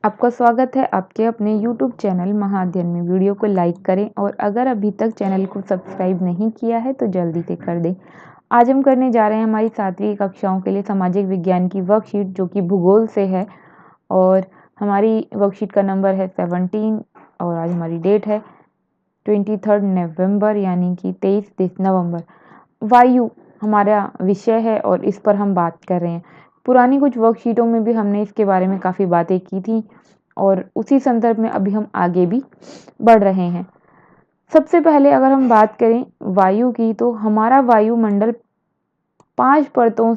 आपका स्वागत है आपके अपने YouTube चैनल महाअध्ययन में। वीडियो को लाइक करें और अगर अभी तक चैनल को सब्सक्राइब नहीं किया है तो जल्दी से कर दें। आज हम करने जा रहे हैं हमारी 7वीं कक्षाओं के लिए सामाजिक विज्ञान की वर्कशीट जो कि भूगोल से है और हमारी वर्कशीट का नंबर है 17 और आज हमारी डेट है 23 नवंबर यानी कि 23 नवंबर। वायु हमारा विषय है और इस पर हम बात कर रहे हैं। पुरानी कुछ वर्कशीटों में भी हमने इसके बारे में काफ़ी बातें की थी और उसी संदर्भ में अभी हम आगे भी बढ़ रहे हैं। सबसे पहले अगर हम बात करें वायु की तो हमारा वायुमंडल 5 परतों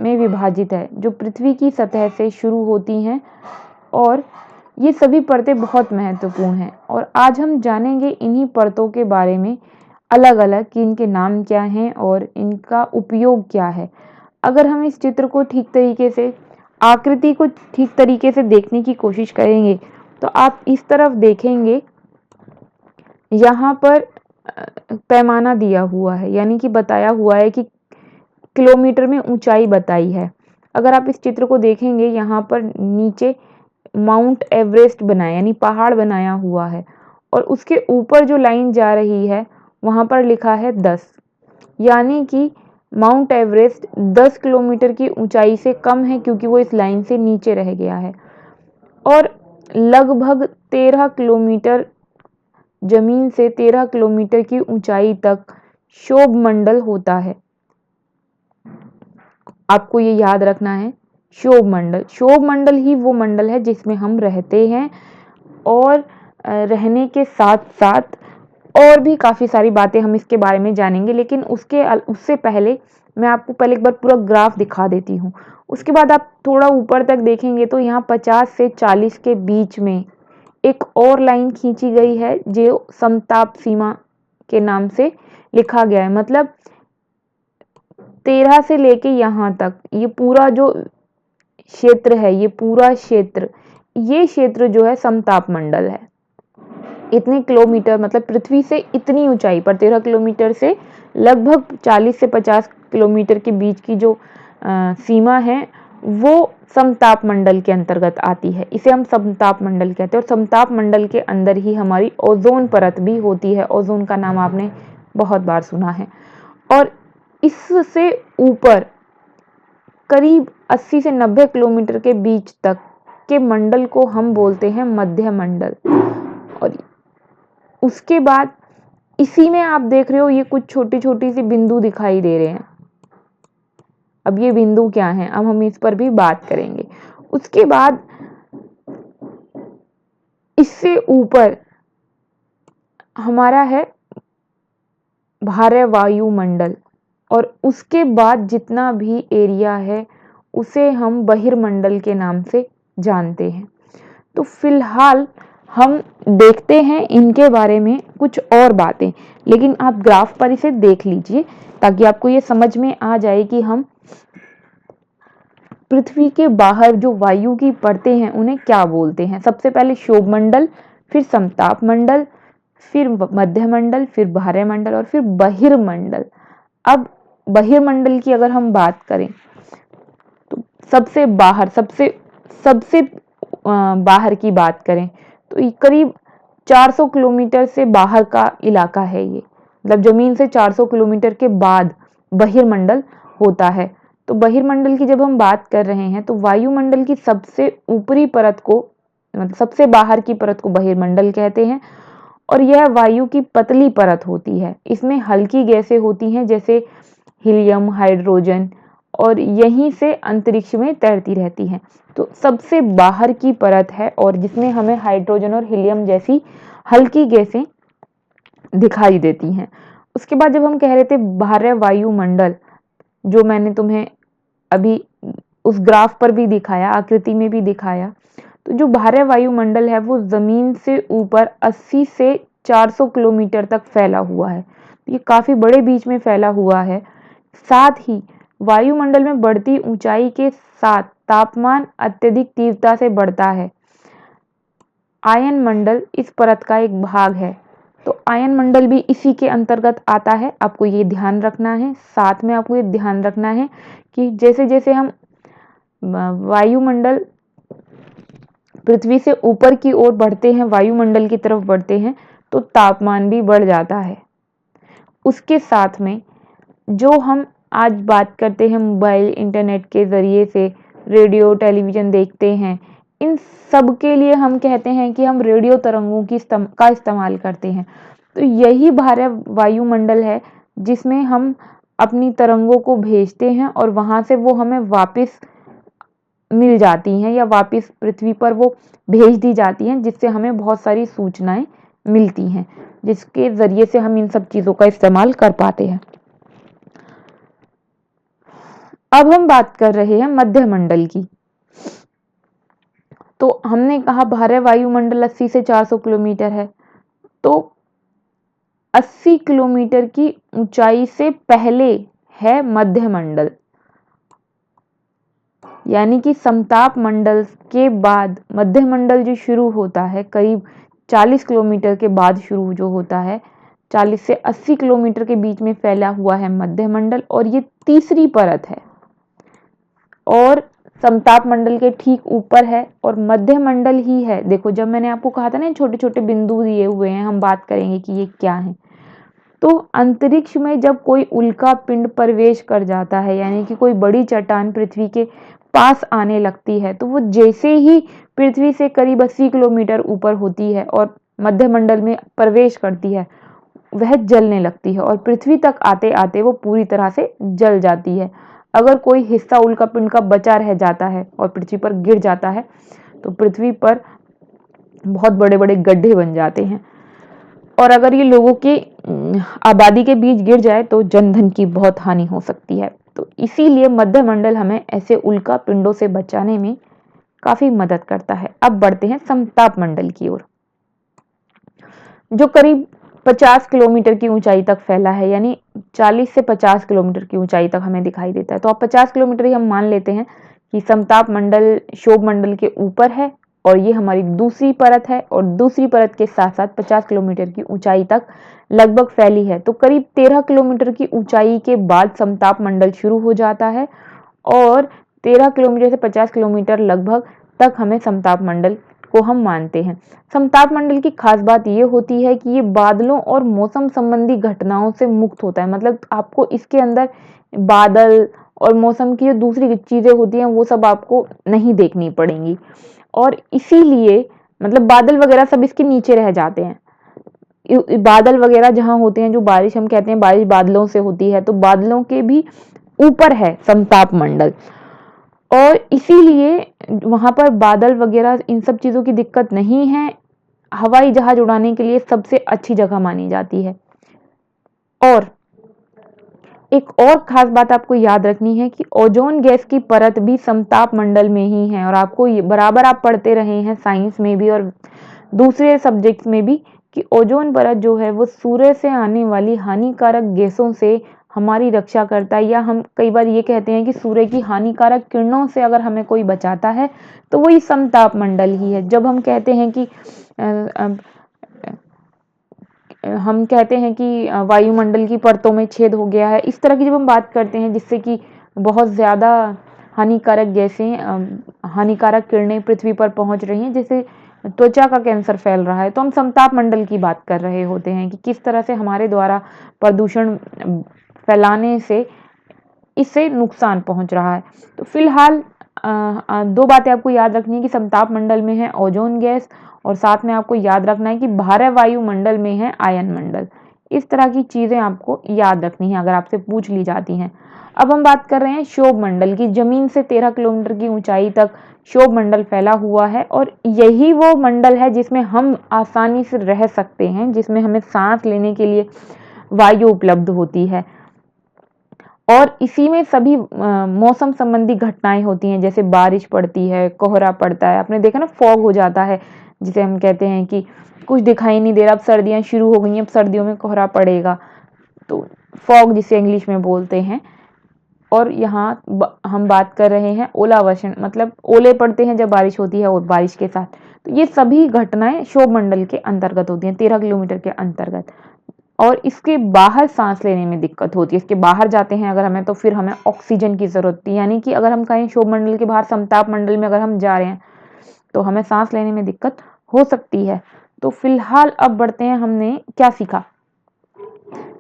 में विभाजित है जो पृथ्वी की सतह से शुरू होती हैं और ये सभी परतें बहुत महत्वपूर्ण हैं और आज हम जानेंगे इन्हीं परतों के बारे में अलग अलग कि इनके नाम क्या हैं और इनका उपयोग क्या है। अगर हम इस चित्र को ठीक तरीके से आकृति को ठीक तरीके से देखने की कोशिश करेंगे तो आप इस तरफ देखेंगे यहाँ पर पैमाना दिया हुआ है यानी कि बताया हुआ है कि किलोमीटर में ऊंचाई बताई है। अगर आप इस चित्र को देखेंगे यहाँ पर नीचे माउंट एवरेस्ट बनाया यानी पहाड़ बनाया हुआ है और उसके ऊपर जो लाइन जा रही है वहाँ पर लिखा है 10 यानी कि माउंट एवरेस्ट 10 किलोमीटर की ऊंचाई से कम है क्योंकि वो इस लाइन से नीचे रह गया है और लगभग 13 किलोमीटर जमीन से 13 किलोमीटर की ऊंचाई तक क्षोभ मंडल होता है। आपको ये याद रखना है क्षोभ मंडल ही वो मंडल है जिसमें हम रहते हैं और रहने के साथ साथ और भी काफ़ी सारी बातें हम इसके बारे में जानेंगे, लेकिन उससे पहले मैं आपको पहले एक बार पूरा ग्राफ दिखा देती हूँ। उसके बाद आप थोड़ा ऊपर तक देखेंगे तो यहाँ 50 से 40 के बीच में एक और लाइन खींची गई है जो समताप सीमा के नाम से लिखा गया है। मतलब 13 से लेके यहाँ तक ये पूरा जो क्षेत्र है ये क्षेत्र जो है समताप मंडल है। इतने किलोमीटर मतलब पृथ्वी से इतनी ऊंचाई पर 13 किलोमीटर से लगभग 40 से 50 किलोमीटर के बीच की जो सीमा है वो समताप मंडल के अंतर्गत आती है। इसे हम समताप मंडल कहते हैं और समताप मंडल के अंदर ही हमारी ओजोन परत भी होती है। ओजोन का नाम आपने बहुत बार सुना है और इससे ऊपर करीब 80 से 90 किलोमीटर के बीच तक के मंडल को हम बोलते हैं मध्य मंडल। और उसके बाद इसी में आप देख रहे हो ये कुछ छोटी छोटी सी बिंदु दिखाई दे रहे हैं। अब ये बिंदु क्या हैं अब हम इस पर भी बात करेंगे। उसके बाद इससे ऊपर हमारा है भारे वायुमंडल और उसके बाद जितना भी एरिया है उसे हम बहिर्मंडल के नाम से जानते हैं। तो फिलहाल हम देखते हैं इनके बारे में कुछ और बातें, लेकिन आप ग्राफ पर इसे देख लीजिए ताकि आपको ये समझ में आ जाए कि हम पृथ्वी के बाहर जो वायु की परतें हैं उन्हें क्या बोलते हैं। सबसे पहले क्षोभ मंडल, फिर समताप मंडल, फिर मध्य मंडल, फिर भारे मंडल और फिर बहिर्मंडल। अब बहिर्मंडल की अगर हम बात करें तो सबसे बाहर की बात करें तो करीब 400 किलोमीटर से बाहर का इलाका है ये। मतलब जमीन से 400 किलोमीटर के बाद बहिर्मंडल होता है। तो बहिर्मंडल की जब हम बात कर रहे हैं तो वायुमंडल की सबसे ऊपरी परत को मतलब सबसे बाहर की परत को बहिर्मंडल कहते हैं और यह वायु की पतली परत होती है। इसमें हल्की गैसें होती हैं जैसे हीलियम, हाइड्रोजन और यहीं से अंतरिक्ष में तैरती रहती हैं। तो सबसे बाहर की परत है और जिसमें हमें हाइड्रोजन और हीलियम जैसी हल्की गैसें दिखाई देती हैं। उसके बाद जब हम कह रहे थे भारे वायुमंडल, जो मैंने तुम्हें अभी उस ग्राफ पर भी दिखाया, आकृति में भी दिखाया, तो जो भारे वायुमंडल है वो जमीन से ऊपर 80 से 400 किलोमीटर तक फैला हुआ है। ये काफी बड़े बीच में फैला हुआ है। साथ ही वायुमंडल में बढ़ती ऊंचाई के साथ तापमान अत्यधिक तीव्रता से बढ़ता है। आयन मंडल इस परत का एक भाग है, तो आयन मंडल भी इसी के अंतर्गत आता है। आपको ये ध्यान रखना है। साथ में आपको ये ध्यान रखना है कि जैसे जैसे हम वायुमंडल पृथ्वी से ऊपर की ओर बढ़ते हैं, वायुमंडल की तरफ बढ़ते हैं, तो तापमान भी बढ़ जाता है। उसके साथ में जो हम आज बात करते हैं मोबाइल इंटरनेट के ज़रिए से, रेडियो टेलीविज़न देखते हैं, इन सब के लिए हम कहते हैं कि हम रेडियो तरंगों का इस्तेमाल करते हैं। तो यही भारे वायुमंडल है जिसमें हम अपनी तरंगों को भेजते हैं और वहाँ से वो हमें वापस मिल जाती हैं या वापस पृथ्वी पर वो भेज दी जाती हैं, जिससे हमें बहुत सारी सूचनाएं मिलती हैं, जिसके ज़रिए से हम इन सब चीज़ों का इस्तेमाल कर पाते हैं। अब हम बात कर रहे हैं मध्यमंडल की। तो हमने कहा भारे वायुमंडल 80 से 400 किलोमीटर है, तो 80 किलोमीटर की ऊंचाई से पहले है मध्यमंडल, यानी कि समताप मंडल के बाद मध्यमंडल जो शुरू होता है करीब 40 किलोमीटर के बाद शुरू जो होता है, 40 से 80 किलोमीटर के बीच में फैला हुआ है मध्यमंडल, और ये तीसरी परत है और समताप मंडल के ठीक ऊपर है और मध्यमंडल ही है। देखो जब मैंने आपको कहा था ना छोटे छोटे बिंदु दिए हुए हैं, हम बात करेंगे कि ये क्या है। तो अंतरिक्ष में जब कोई उल्का पिंड प्रवेश कर जाता है, यानी कि कोई बड़ी चट्टान पृथ्वी के पास आने लगती है, तो वो जैसे ही पृथ्वी से करीब 80 किलोमीटर ऊपर होती है और मध्यमंडल में प्रवेश करती है, वह जलने लगती है और पृथ्वी तक आते आते वो पूरी तरह से जल जाती है। अगर कोई हिस्सा उल्का पिंड का बचा रह जाता है और पृथ्वी पर गिर जाता है, तो पृथ्वी पर बहुत बड़े बड़े गड्ढे बन जाते हैं, और अगर ये लोगों की आबादी के बीच गिर जाए तो जनधन की बहुत हानि हो सकती है। तो इसीलिए मध्यमंडल हमें ऐसे उल्का पिंडों से बचाने में काफी मदद करता है। अब बढ़ते हैं समताप मंडल की ओर, जो करीब 50 किलोमीटर की ऊंचाई तक फैला है, यानी 40 से 50 किलोमीटर की ऊंचाई तक हमें दिखाई देता है। तो अब 50 किलोमीटर ही हम मान लेते हैं कि समताप मंडल क्षोभ मंडल के ऊपर है और ये हमारी दूसरी परत है, और दूसरी परत के साथ साथ 50 किलोमीटर की ऊंचाई तक लगभग फैली है। तो करीब 13 किलोमीटर की ऊंचाई के बाद समताप मंडल शुरू हो जाता है और 13 किलोमीटर से 50 किलोमीटर लगभग तक हमें समताप मंडल को हम मानते हैं। समताप मंडल की खास बात ये होती है कि ये बादलों और मौसम संबंधी घटनाओं से मुक्त होता है। मतलब आपको इसके अंदर बादल और मौसम की जो दूसरी चीजें होती हैं वो सब आपको नहीं देखनी पड़ेंगी, और इसीलिए मतलब बादल वगैरह सब इसके नीचे रह जाते हैं। बादल वगैरह जहाँ होते हैं, जो बारिश हम कहते हैं बारिश बादलों से होती है, तो बादलों के भी ऊपर है समताप मंडल, और इसीलिए वहां पर बादल वगैरह इन सब चीजों की दिक्कत नहीं है। हवाई जहाज उड़ाने के लिए सबसे अच्छी जगह मानी जाती है। और एक और खास बात आपको याद रखनी है कि ओजोन गैस की परत भी समताप मंडल में ही है, और आपको ये बराबर आप पढ़ते रहे हैं साइंस में भी और दूसरे सब्जेक्ट्स में भी कि ओजोन परत जो है वो सूर्य से आने वाली हानिकारक गैसों से हमारी रक्षा करता है, या हम कई बार ये कहते हैं कि सूर्य की हानिकारक किरणों से अगर हमें कोई बचाता है तो वही समताप मंडल ही है। जब हम कहते हैं कि वायुमंडल की परतों में छेद हो गया है, इस तरह की जब हम बात करते हैं जिससे कि बहुत ज़्यादा हानिकारक गैसें हानिकारक किरणें पृथ्वी पर पहुंच रही हैं, जैसे त्वचा का कैंसर फैल रहा है, तो हम समताप मंडल की बात कर रहे होते हैं कि किस तरह से हमारे द्वारा प्रदूषण फैलाने से इससे नुकसान पहुंच रहा है। तो फिलहाल दो बातें आपको याद रखनी है कि समताप मंडल में है ओजोन गैस, और साथ में आपको याद रखना है कि भारे वायुमंडल में है आयन मंडल। इस तरह की चीजें आपको याद रखनी है अगर आपसे पूछ ली जाती हैं। अब हम बात कर रहे हैं क्षोभ मंडल की। जमीन से 13 किलोमीटर की ऊंचाई तक क्षोभ मंडल फैला हुआ है, और यही वो मंडल है जिसमें हम आसानी से रह सकते हैं, जिसमें हमें सांस लेने के लिए वायु उपलब्ध होती है, और इसी में सभी मौसम संबंधी घटनाएं होती हैं, जैसे बारिश पड़ती है, कोहरा पड़ता है। आपने देखा ना फॉग हो जाता है, जिसे हम कहते हैं कि कुछ दिखाई नहीं दे रहा, अब सर्दियां शुरू हो गई हैं, अब सर्दियों में कोहरा पड़ेगा, तो फॉग जिसे इंग्लिश में बोलते हैं। और यहाँ हम बात कर रहे हैं ओलावर्षण, मतलब ओले पड़ते हैं जब बारिश होती है और बारिश के साथ। तो ये सभी घटनाएं क्षोभ मंडल के अंतर्गत होती हैं, 13 किलोमीटर के अंतर्गत। और इसके बाहर सांस लेने में दिक्कत होती है, इसके बाहर जाते हैं अगर हमें, तो फिर हमें ऑक्सीजन की जरूरत होती है। यानी कि अगर हम कहें क्षोभ मंडल के बाहर समताप मंडल में अगर हम जा रहे हैं तो हमें सांस लेने में दिक्कत हो सकती है। तो फिलहाल अब बढ़ते हैं, हमने क्या सीखा।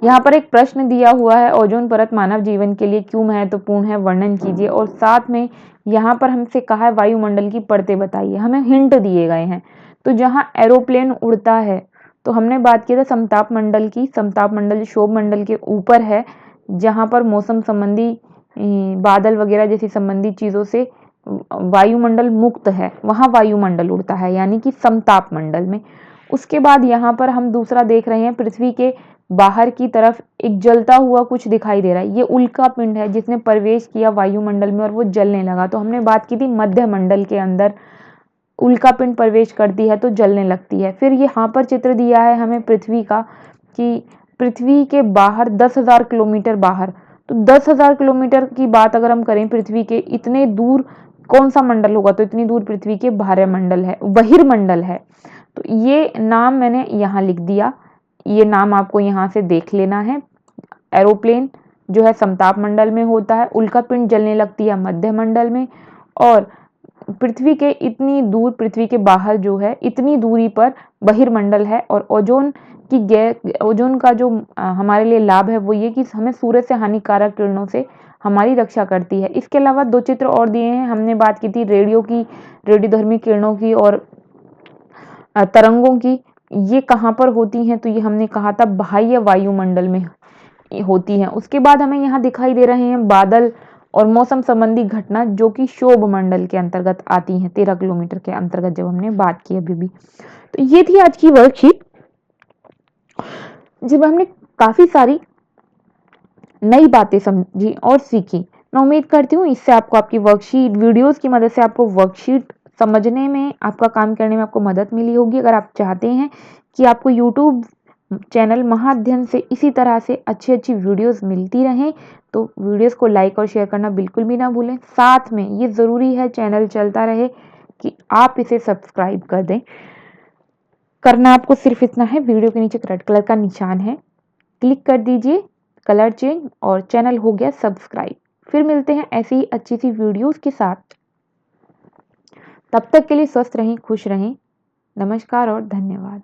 यहाँ पर एक प्रश्न दिया हुआ है, ओजोन परत मानव जीवन के लिए क्यों महत्वपूर्ण है, वर्णन कीजिए। और साथ में यहाँ पर हमसे कहा है वायुमंडल की परतें बताइए, हमें हिंट दिए गए हैं। तो जहाँ एरोप्लेन उड़ता है, तो हमने बात की था समताप मंडल की। समताप मंडल जो क्षोभ मंडल के ऊपर है, जहाँ पर मौसम संबंधी बादल वगैरह जैसी संबंधित चीज़ों से वायुमंडल मुक्त है, वहाँ वायुमंडल उड़ता है, यानी कि समताप मंडल में। उसके बाद यहाँ पर हम दूसरा देख रहे हैं, पृथ्वी के बाहर की तरफ एक जलता हुआ कुछ दिखाई दे रहा है। ये उल्का पिंड है जिसने प्रवेश किया वायुमंडल में और वो जलने लगा। तो हमने बात की थी मध्य मंडल के अंदर उल्का पिंड प्रवेश करती है तो जलने लगती है। फिर यहाँ पर चित्र दिया है हमें पृथ्वी का, कि पृथ्वी के बाहर 10,000 किलोमीटर बाहर, तो 10,000 किलोमीटर की बात अगर हम करें पृथ्वी के, इतने दूर कौन सा मंडल होगा, तो इतनी दूर पृथ्वी के बहिर्मंडल है, बहिर्मंडल है। तो ये नाम मैंने यहाँ लिख दिया, ये नाम आपको यहाँ से देख लेना है। एरोप्लेन जो है समताप मंडल में होता है, उल्का पिंड जलने लगती है मध्य मंडल में, और पृथ्वी के इतनी दूर, पृथ्वी के बाहर जो है इतनी दूरी पर बहिर्मंडल है। और ओजोन का जो हमारे लिए लाभ है वो ये कि हमें सूर्य से हानिकारक किरणों से हमारी रक्षा करती है। इसके अलावा दो चित्र और दिए हैं, हमने बात की थी रेडियो की, रेडियोधर्मी किरणों की और तरंगों की। ये कहाँ पर होती हैं, तो ये हमने कहा था बाह्य वायुमंडल में होती हैं। उसके बाद हमें यहाँ दिखाई दे रहे हैं बादल और मौसम संबंधी घटना, जो कि क्षोभ मंडल के अंतर्गत आती हैं, 13 किलोमीटर के अंतर्गत जब हमने बात की अभी भी। तो ये थी आज की वर्कशीट, जब हमने काफी सारी नई बातें समझी और सीखी। मैं उम्मीद करती हूँ इससे आपको आपकी वर्कशीट वीडियोस की मदद से आपको वर्कशीट समझने में, आपका काम करने में आपको मदद मिली होगी। अगर आप चाहते हैं कि आपको यूट्यूब चैनल महाअध्ययन से इसी तरह से अच्छी अच्छी वीडियोस मिलती रहें, तो वीडियोस को लाइक और शेयर करना बिल्कुल भी ना भूलें। साथ में ये ज़रूरी है चैनल चलता रहे कि आप इसे सब्सक्राइब कर दें। करना आपको सिर्फ इतना है, वीडियो के नीचे रेड कलर का निशान है, क्लिक कर दीजिए, कलर चेंज, और चैनल हो गया सब्सक्राइब। फिर मिलते हैं ऐसी ही अच्छी सी वीडियोस के साथ। तब तक के लिए स्वस्थ रहें, खुश रहें। नमस्कार और धन्यवाद।